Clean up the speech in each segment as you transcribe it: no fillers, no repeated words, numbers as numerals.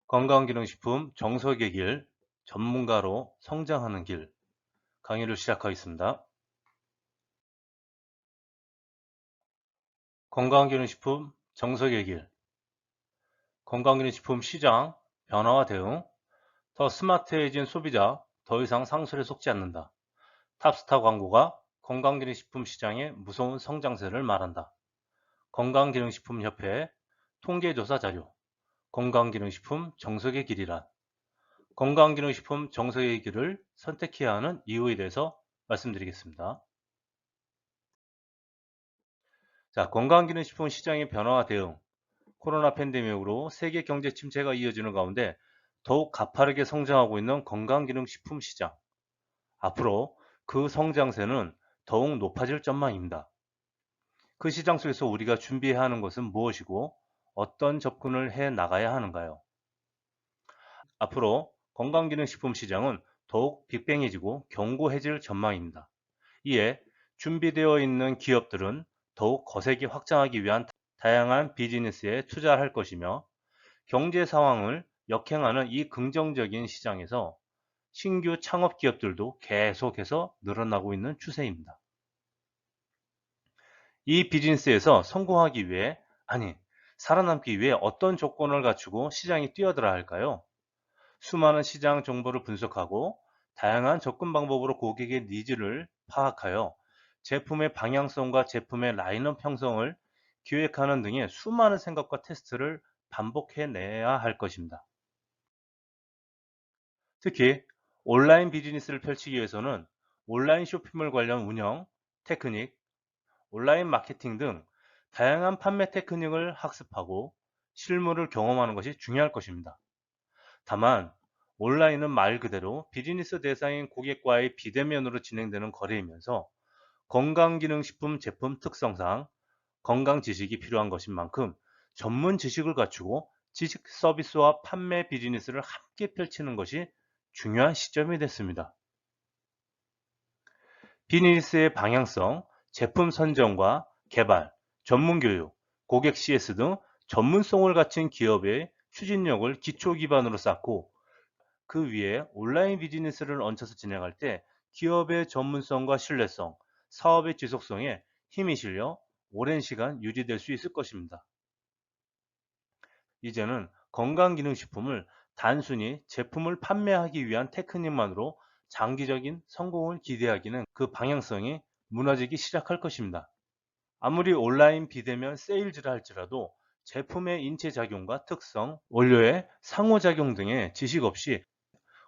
건강기능식품 정석의 길, 전문가로 성장하는 길 강의를 시작하겠습니다. 건강기능식품 정석의 길, 건강기능식품 시장 변화와 대응, 더 스마트해진 소비자, 더 이상 상술에 속지 않는다. 탑스타 광고가 건강기능식품 시장의 무서운 성장세를 말한다. 건강기능식품협회 통계조사 자료, 건강기능식품 정석의 길이란 건강기능식품 정석의 길을 선택해야 하는 이유에 대해서 말씀드리겠습니다. 자, 건강기능식품 시장의 변화와 대응, 코로나 팬데믹으로 세계 경제 침체가 이어지는 가운데 더욱 가파르게 성장하고 있는 건강기능식품 시장. 앞으로 그 성장세는 더욱 높아질 전망입니다. 그 시장 속에서 우리가 준비해야 하는 것은 무엇이고 어떤 접근을 해 나가야 하는가요? 앞으로 건강기능식품 시장은 더욱 빅뱅해지고 견고해질 전망입니다. 이에 준비되어 있는 기업들은 더욱 거세게 확장하기 위한 다양한 비즈니스에 투자할 것이며 경제 상황을 역행하는 이 긍정적인 시장에서 신규 창업 기업들도 계속해서 늘어나고 있는 추세입니다. 이 비즈니스에서 성공하기 위해, 아니, 살아남기 위해 어떤 조건을 갖추고 시장에 뛰어들어야 할까요? 수많은 시장 정보를 분석하고 다양한 접근 방법으로 고객의 니즈를 파악하여 제품의 방향성과 제품의 라인업 형성을 기획하는 등의 수많은 생각과 테스트를 반복해내야 할 것입니다. 특히 온라인 비즈니스를 펼치기 위해서는 온라인 쇼핑몰 관련 운영, 테크닉, 온라인 마케팅 등 다양한 판매 테크닉을 학습하고 실무를 경험하는 것이 중요할 것입니다. 다만 온라인은 말 그대로 비즈니스 대상인 고객과의 비대면으로 진행되는 거래이면서 건강기능식품 제품 특성상 건강 지식이 필요한 것인 만큼 전문 지식을 갖추고 지식 서비스와 판매 비즈니스를 함께 펼치는 것이 중요한 시점이 됐습니다. 비즈니스의 방향성, 제품 선정과 개발, 전문 교육, 고객 CS 등 전문성을 갖춘 기업의 추진력을 기초 기반으로 쌓고 그 위에 온라인 비즈니스를 얹혀서 진행할 때 기업의 전문성과 신뢰성, 사업의 지속성에 힘이 실려 오랜 시간 유지될 수 있을 것입니다. 이제는 건강기능식품을 단순히 제품을 판매하기 위한 테크닉만으로 장기적인 성공을 기대하기는 그 방향성이 무너지기 시작할 것입니다. 아무리 온라인 비대면 세일즈를 할지라도 제품의 인체작용과 특성, 원료의 상호작용 등의 지식 없이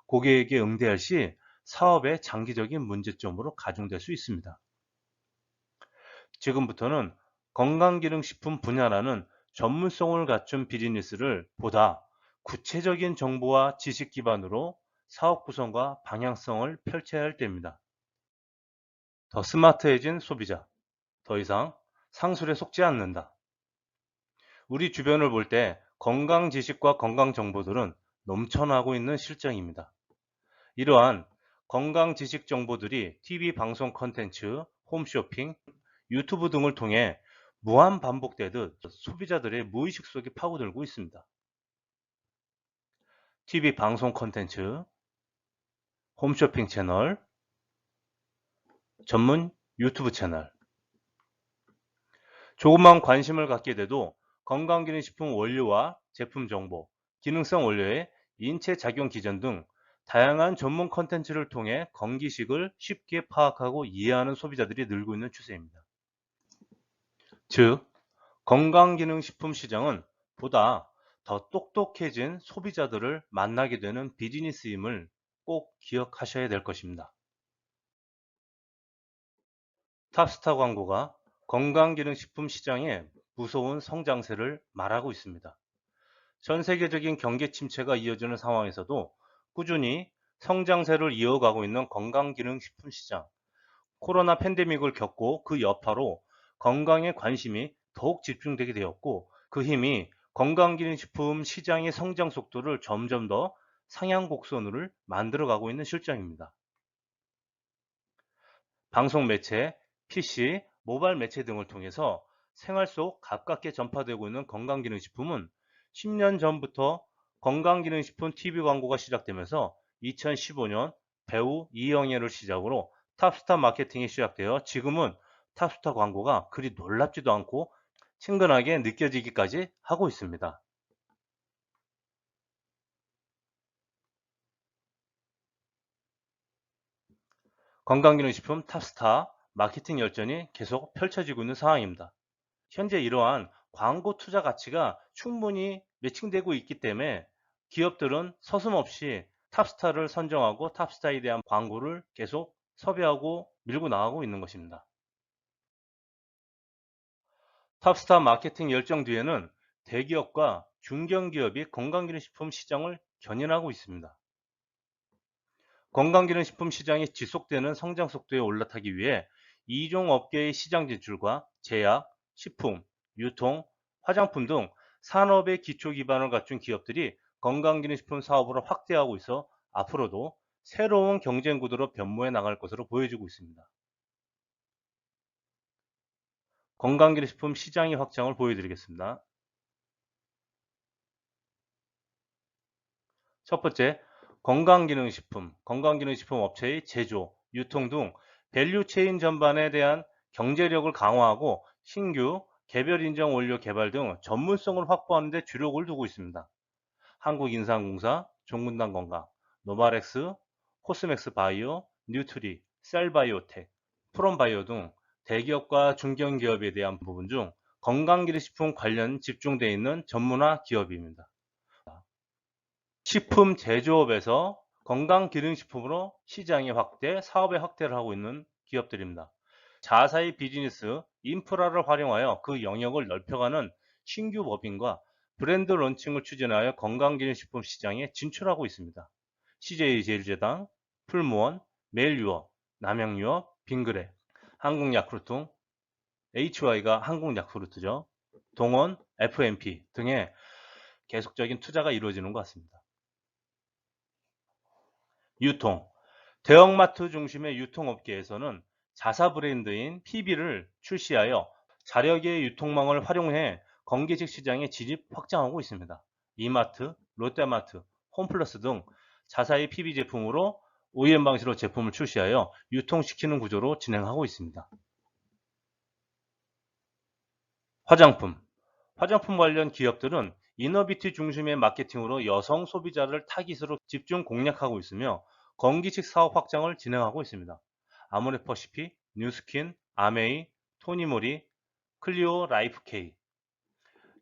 고객에게 응대할 시 사업의 장기적인 문제점으로 가중될 수 있습니다. 지금부터는 건강기능식품 분야라는 전문성을 갖춘 비즈니스를 보다 구체적인 정보와 지식 기반으로 사업 구성과 방향성을 펼쳐야 할 때입니다. 더 스마트해진 소비자, 더 이상 상술에 속지 않는다. 우리 주변을 볼 때 건강 지식과 건강 정보들은 넘쳐나고 있는 실정입니다. 이러한 건강 지식 정보들이 TV 방송 콘텐츠, 홈쇼핑, 유튜브 등을 통해 무한 반복되듯 소비자들의 무의식 속에 파고들고 있습니다. TV 방송 콘텐츠, 홈쇼핑 채널, 전문 유튜브 채널. 조금만 관심을 갖게 돼도 건강기능식품 원료와 제품 정보, 기능성 원료의 인체 작용 기전 등 다양한 전문 콘텐츠를 통해 건기식을 쉽게 파악하고 이해하는 소비자들이 늘고 있는 추세입니다. 즉, 건강기능식품 시장은 보다 더 똑똑해진 소비자들을 만나게 되는 비즈니스임을 꼭 기억하셔야 될 것입니다. 탑스타 광고가 건강기능식품 시장의 무서운 성장세를 말하고 있습니다. 전 세계적인 경기 침체가 이어지는 상황에서도 꾸준히 성장세를 이어가고 있는 건강기능식품 시장. 코로나 팬데믹을 겪고 그 여파로 건강에 관심이 더욱 집중되게 되었고 그 힘이 건강기능식품 시장의 성장 속도를 점점 더 상향 곡선을 만들어가고 있는 실정입니다. 방송 매체, PC, 모바일 매체 등을 통해서 생활 속 가깝게 전파되고 있는 건강기능식품은 10년 전부터 건강기능식품 TV 광고가 시작되면서 2015년 배우 이영애를 시작으로 탑스타 마케팅이 시작되어 지금은 탑스타 광고가 그리 놀랍지도 않고 친근하게 느껴지기까지 하고 있습니다. 건강기능식품 탑스타 마케팅 열전이 계속 펼쳐지고 있는 상황입니다. 현재 이러한 광고 투자 가치가 충분히 매칭되고 있기 때문에 기업들은 서슴없이 탑스타를 선정하고 탑스타에 대한 광고를 계속 섭외하고 밀고 나가고 있는 것입니다. 탑스타 마케팅 열정 뒤에는 대기업과 중견기업이 건강기능식품 시장을 견인하고 있습니다. 건강기능식품 시장이 지속되는 성장 속도에 올라타기 위해 이종 업계의 시장 진출과 제약, 식품, 유통, 화장품 등 산업의 기초 기반을 갖춘 기업들이 건강기능식품 사업을 확대하고 있어 앞으로도 새로운 경쟁 구도로 변모해 나갈 것으로 보여지고 있습니다. 건강기능식품 시장의 확장을 보여드리겠습니다. 첫 번째, 건강기능식품 업체의 제조, 유통 등 밸류체인 전반에 대한 경제력을 강화하고 신규 개별 인정 원료 개발 등 전문성을 확보하는 데 주력을 두고 있습니다. 한국인삼공사, 종근당건강, 노바렉스, 코스맥스 바이오, 뉴트리, 셀바이오텍, 프롬바이오 등 대기업과 중견기업에 대한 부분 중 건강기능식품 관련 집중되어 있는 전문화 기업입니다. 식품 제조업에서 건강기능식품으로 시장의 확대, 사업의 확대를 하고 있는 기업들입니다. 자사의 비즈니스, 인프라를 활용하여 그 영역을 넓혀가는 신규 법인과 브랜드 론칭을 추진하여 건강기능식품 시장에 진출하고 있습니다. CJ제일제당, 풀무원, 메일유업, 남양유업, 빙그레, 한국야쿠르트, HY가 한국야쿠르트죠. 동원, FMP 등의 계속적인 투자가 이루어지는 것 같습니다. 유통. 대형마트 중심의 유통업계에서는 자사 브랜드인 PB를 출시하여 자력의 유통망을 활용해 건기식 시장에 진입 확장하고 있습니다. 이마트, 롯데마트, 홈플러스 등 자사의 PB 제품으로 OEM 방식으로 제품을 출시하여 유통시키는 구조로 진행하고 있습니다. 화장품. 화장품 관련 기업들은 이너비티 중심의 마케팅으로 여성 소비자를 타깃으로 집중 공략하고 있으며 건기식 사업 확장을 진행하고 있습니다. 아모레퍼시픽, 뉴스킨, 아메이, 토니모리, 클리오 라이프케이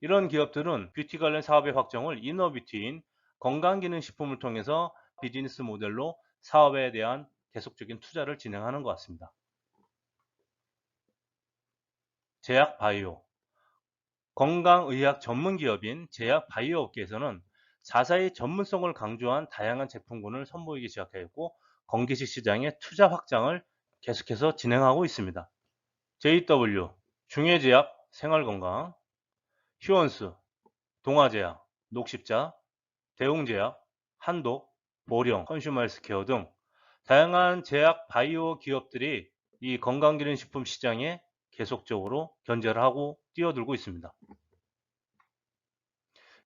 이런 기업들은 뷰티 관련 사업의 확정을 이너뷰티인 건강기능식품을 통해서 비즈니스 모델로 사업에 대한 계속적인 투자를 진행하는 것 같습니다. 제약 바이오 건강의학 전문 기업인 제약 바이오 업계에서는 자사의 전문성을 강조한 다양한 제품군을 선보이기 시작했고 건기식 시장의 투자 확장을 계속해서 진행하고 있습니다. JW 중해제약 생활건강, 휴원스, 동아제약, 녹십자, 대웅제약, 한독, 보령, 컨슈머헬스케어 등 다양한 제약 바이오 기업들이 이 건강기능식품 시장에 계속적으로 견제를 하고 뛰어들고 있습니다.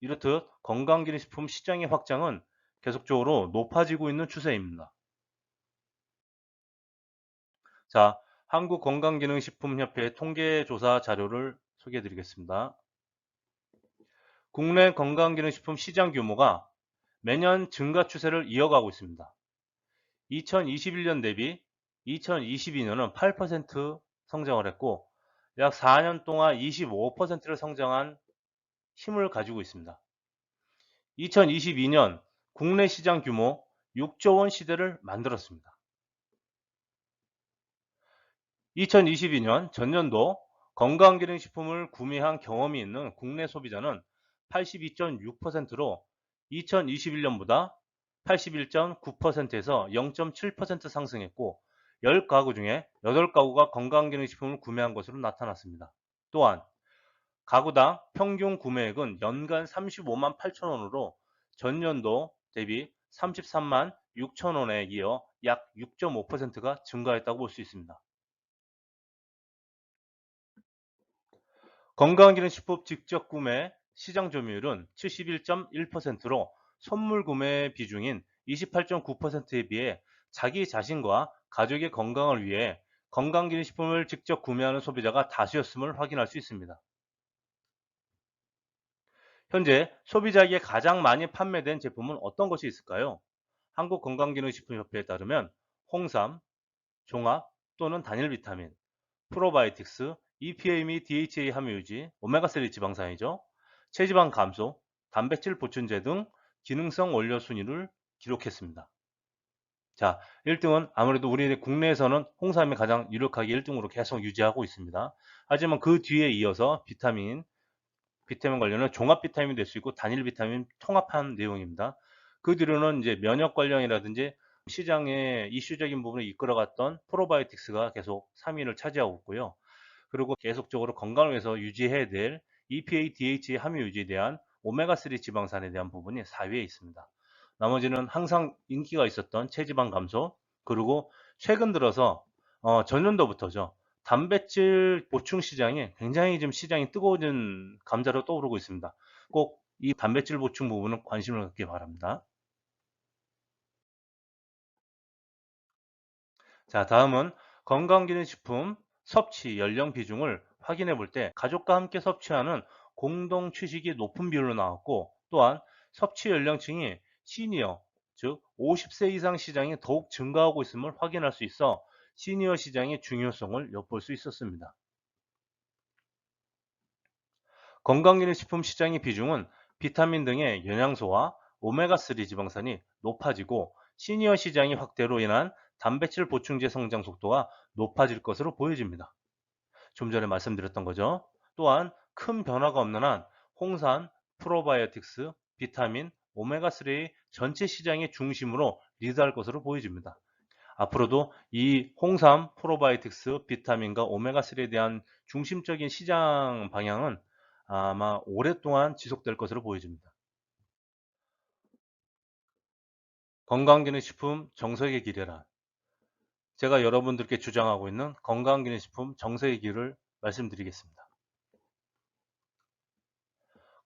이렇듯 건강기능식품 시장의 확장은 계속적으로 높아지고 있는 추세입니다. 자, 한국건강기능식품협회 통계조사 자료를 소개해 드리겠습니다. 국내 건강기능식품 시장 규모가 매년 증가 추세를 이어가고 있습니다. 2021년 대비 2022년은 8% 성장을 했고 약 4년 동안 25%를 성장한 힘을 가지고 있습니다. 2022년 국내 시장 규모 6조 원 시대를 만들었습니다. 2022년 전년도 건강기능식품을 구매한 경험이 있는 국내 소비자는 82.6%로 2021년보다 81.9%에서 0.7% 상승했고 10가구 중에 8가구가 건강기능식품을 구매한 것으로 나타났습니다. 또한 가구당 평균 구매액은 연간 35만 8천 원으로 전년도 대비 33만 6천 원에 이어 약 6.5%가 증가했다고 볼 수 있습니다. 건강기능식품 직접 구매 시장 점유율은 71.1%로 선물 구매 비중인 28.9%에 비해 자기 자신과 가족의 건강을 위해 건강기능식품을 직접 구매하는 소비자가 다수였음을 확인할 수 있습니다. 현재 소비자에게 가장 많이 판매된 제품은 어떤 것이 있을까요? 한국건강기능식품협회에 따르면 홍삼, 종합 또는 단일 비타민, 프로바이오틱스, EPA 및 DHA 함유 유지, 오메가3 지방산이죠. 체지방 감소, 단백질 보충제 등 기능성 원료 순위를 기록했습니다. 자, 1등은 아무래도 우리 국내에서는 홍삼이 가장 유력하게 1등으로 계속 유지하고 있습니다. 하지만 그 뒤에 이어서 비타민 관련은 종합 비타민이 될 수 있고 단일 비타민 통합한 내용입니다. 그 뒤로는 이제 면역 관련이라든지 시장의 이슈적인 부분을 이끌어갔던 프로바이오틱스가 계속 3위를 차지하고 있고요. 그리고 계속적으로 건강을 위해서 유지해야 될 EPA, DHA 함유 유지에 대한 오메가3 지방산에 대한 부분이 4위에 있습니다. 나머지는 항상 인기가 있었던 체지방 감소, 그리고 최근 들어서 전년도부터죠. 단백질 보충 시장이 굉장히 지금 시장이 뜨거워진 감자로 떠오르고 있습니다. 꼭 이 단백질 보충 부분은 관심을 갖기 바랍니다. 자, 다음은 건강기능식품 섭취 연령 비중을 확인해 볼 때 가족과 함께 섭취하는 공동 취식이 높은 비율로 나왔고, 또한 섭취 연령층이 시니어, 즉 50세 이상 시장이 더욱 증가하고 있음을 확인할 수 있어 시니어 시장의 중요성을 엿볼 수 있었습니다. 건강기능식품 시장의 비중은 비타민 등의 영양소와 오메가3 지방산이 높아지고 시니어 시장의 확대로 인한 단백질 보충제 성장 속도가 높아질 것으로 보여집니다. 좀 전에 말씀드렸던 거죠. 또한 큰 변화가 없는 한 홍산, 프로바이오틱스, 비타민, 오메가3의 전체 시장의 중심으로 리드할 것으로 보여집니다. 앞으로도 이 홍삼, 프로바이오틱스, 비타민과 오메가3에 대한 중심적인 시장 방향은 아마 오랫동안 지속될 것으로 보여집니다. 건강기능식품 정석의 길이란, 제가 여러분들께 주장하고 있는 건강기능식품 정석의 길을 말씀드리겠습니다.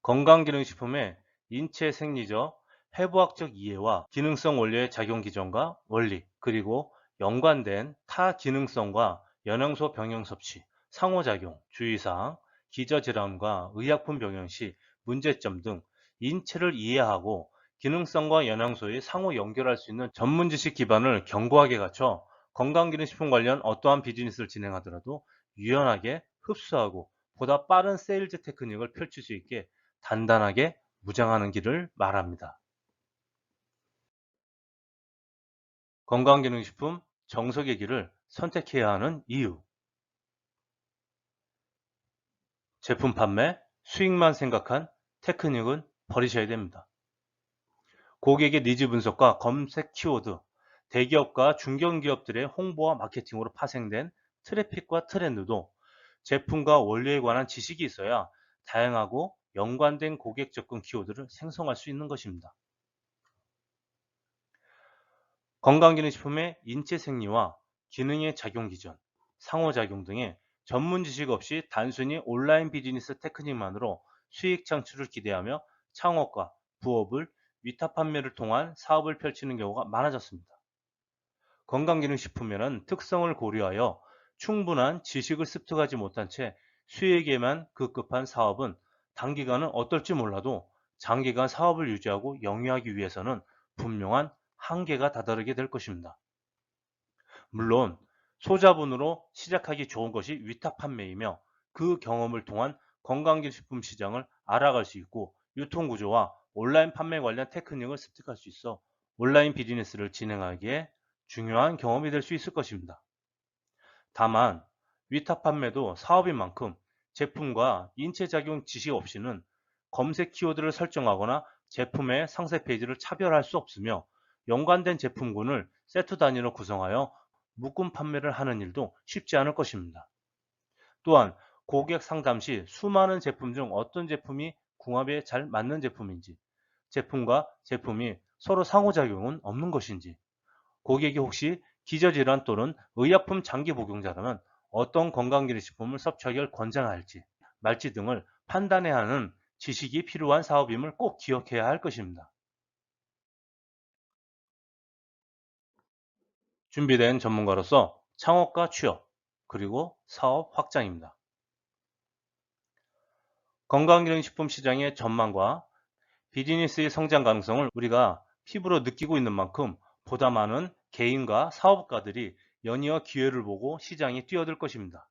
건강기능식품의 인체 생리적, 해부학적 이해와 기능성 원료의 작용 기전과 원리, 그리고 연관된 타 기능성과 영양소 병용 섭취, 상호작용, 주의사항, 기저질환과 의약품 병용 시 문제점 등 인체를 이해하고 기능성과 영양소의 상호 연결할 수 있는 전문 지식 기반을 견고하게 갖춰 건강기능식품 관련 어떠한 비즈니스를 진행하더라도 유연하게 흡수하고 보다 빠른 세일즈 테크닉을 펼칠 수 있게 단단하게 무장하는 길을 말합니다. 건강기능식품 정석의 길을 선택해야 하는 이유. 제품 판매, 수익만 생각한 테크닉은 버리셔야 됩니다. 고객의 니즈 분석과 검색 키워드, 대기업과 중견기업들의 홍보와 마케팅으로 파생된 트래픽과 트렌드도 제품과 원료에 관한 지식이 있어야 다양하고 연관된 고객 접근 키워드를 생성할 수 있는 것입니다. 건강기능식품의 인체 생리와 기능의 작용 기전, 상호작용 등의 전문 지식 없이 단순히 온라인 비즈니스 테크닉만으로 수익 창출을 기대하며 창업과 부업을 위탁 판매를 통한 사업을 펼치는 경우가 많아졌습니다. 건강기능식품에는 특성을 고려하여 충분한 지식을 습득하지 못한 채 수익에만 급급한 사업은 단기간은 어떨지 몰라도 장기간 사업을 유지하고 영위하기 위해서는 분명한 한계가 다다르게 될 것입니다. 물론 소자본으로 시작하기 좋은 것이 위탁 판매이며 그 경험을 통한 건강기능식품 시장을 알아갈 수 있고 유통구조와 온라인 판매 관련 테크닉을 습득할 수 있어 온라인 비즈니스를 진행하기에 중요한 경험이 될 수 있을 것입니다. 다만 위탁 판매도 사업인 만큼 제품과 인체작용 지식 없이는 검색 키워드를 설정하거나 제품의 상세 페이지를 차별할 수 없으며 연관된 제품군을 세트 단위로 구성하여 묶음 판매를 하는 일도 쉽지 않을 것입니다. 또한 고객 상담 시 수많은 제품 중 어떤 제품이 궁합에 잘 맞는 제품인지, 제품과 제품이 서로 상호작용은 없는 것인지, 고객이 혹시 기저질환 또는 의약품 장기 복용자라면 어떤 건강기능식품을 섭취하기를 권장할지 말지 등을 판단해야 하는 지식이 필요한 사업임을 꼭 기억해야 할 것입니다. 준비된 전문가로서 창업과 취업, 그리고 사업 확장입니다. 건강기능식품 시장의 전망과 비즈니스의 성장 가능성을 우리가 피부로 느끼고 있는 만큼 보다 많은 개인과 사업가들이 연이어 기회를 보고 시장에 뛰어들 것입니다.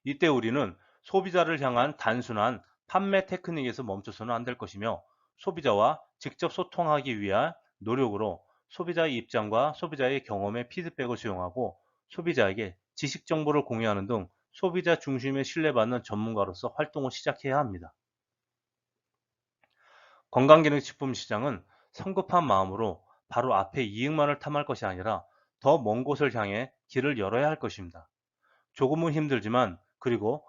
이때 우리는 소비자를 향한 단순한 판매 테크닉에서 멈춰서는 안 될 것이며, 소비자와 직접 소통하기 위한 노력으로 소비자의 입장과 소비자의 경험의 피드백을 수용하고 소비자에게 지식 정보를 공유하는 등 소비자 중심의 신뢰받는 전문가로서 활동을 시작해야 합니다. 건강기능식품 시장은 성급한 마음으로 바로 앞에 이익만을 탐할 것이 아니라 더 먼 곳을 향해 길을 열어야 할 것입니다. 조금은 힘들지만, 그리고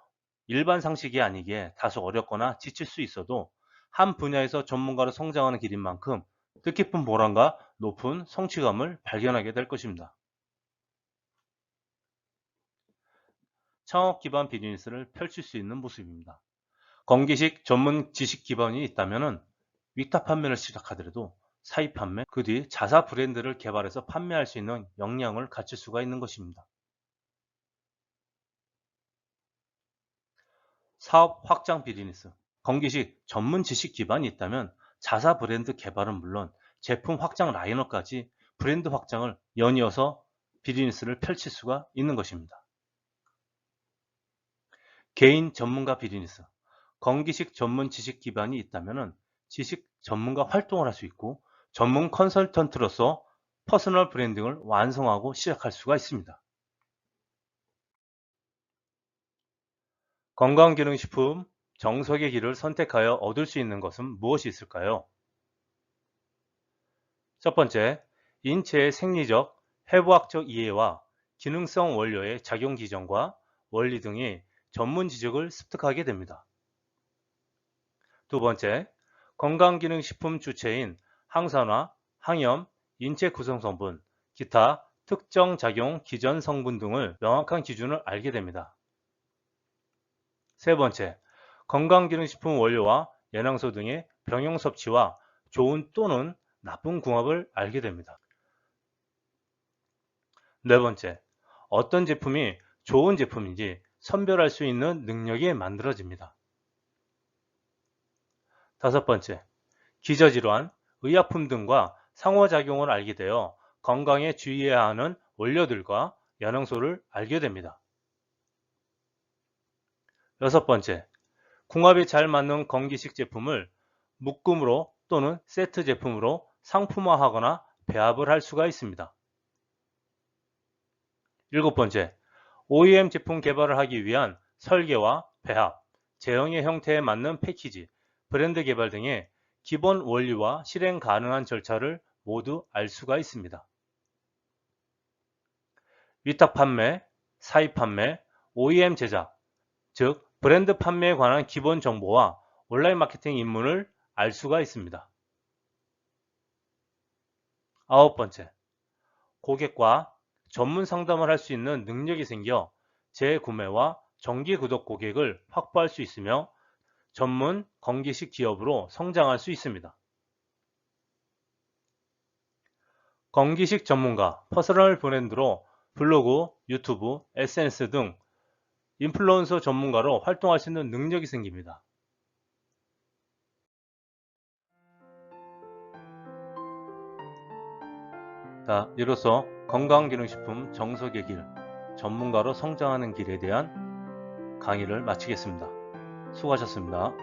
일반 상식이 아니기에 다소 어렵거나 지칠 수 있어도 한 분야에서 전문가로 성장하는 길인 만큼 뜻깊은 보람과 높은 성취감을 발견하게 될 것입니다. 창업 기반 비즈니스를 펼칠 수 있는 모습입니다. 건기식 전문 지식 기반이 있다면 위탁 판매를 시작하더라도 사입 판매, 그 뒤 자사 브랜드를 개발해서 판매할 수 있는 역량을 갖출 수가 있는 것입니다. 사업 확장 비즈니스. 건기식 전문 지식 기반이 있다면 자사 브랜드 개발은 물론 제품 확장 라인업까지 브랜드 확장을 연이어서 비즈니스를 펼칠 수가 있는 것입니다. 개인 전문가 비즈니스. 건기식 전문 지식 기반이 있다면 지식 전문가 활동을 할 수 있고 전문 컨설턴트로서 퍼스널 브랜딩을 완성하고 시작할 수가 있습니다. 건강기능식품 정석의 길을 선택하여 얻을 수 있는 것은 무엇이 있을까요? 첫 번째, 인체의 생리적, 해부학적 이해와 기능성 원료의 작용 기전과 원리 등의 전문 지식을 습득하게 됩니다. 두 번째, 건강기능식품 주체인 항산화, 항염, 인체 구성 성분, 기타 특정 작용 기전 성분 등을 명확한 기준을 알게 됩니다. 세 번째, 건강기능식품 원료와 영양소 등의 병용 섭취와 좋은 또는 나쁜 궁합을 알게 됩니다. 네 번째, 어떤 제품이 좋은 제품인지 선별할 수 있는 능력이 만들어집니다. 다섯 번째, 기저질환, 의약품 등과 상호작용을 알게 되어 건강에 주의해야 하는 원료들과 영양소를 알게 됩니다. 여섯 번째, 궁합이 잘 맞는 건기식 제품을 묶음으로 또는 세트 제품으로 상품화하거나 배합을 할 수가 있습니다. 일곱 번째, OEM 제품 개발을 하기 위한 설계와 배합, 제형의 형태에 맞는 패키지, 브랜드 개발 등의 기본 원리와 실행 가능한 절차를 모두 알 수가 있습니다. 위탁 판매, 사입 판매, OEM 제작, 즉 브랜드 판매에 관한 기본 정보와 온라인 마케팅 입문을 알 수가 있습니다. 아홉 번째, 고객과 전문 상담을 할 수 있는 능력이 생겨 재구매와 정기 구독 고객을 확보할 수 있으며 전문 건기식 기업으로 성장할 수 있습니다. 건기식 전문가, 퍼스널 브랜드로 블로그, 유튜브, SNS 등 인플루언서 전문가로 활동할 수 있는 능력이 생깁니다. 자, 이로써 건강기능식품 정석의 길, 전문가로 성장하는 길에 대한 강의를 마치겠습니다. 수고하셨습니다.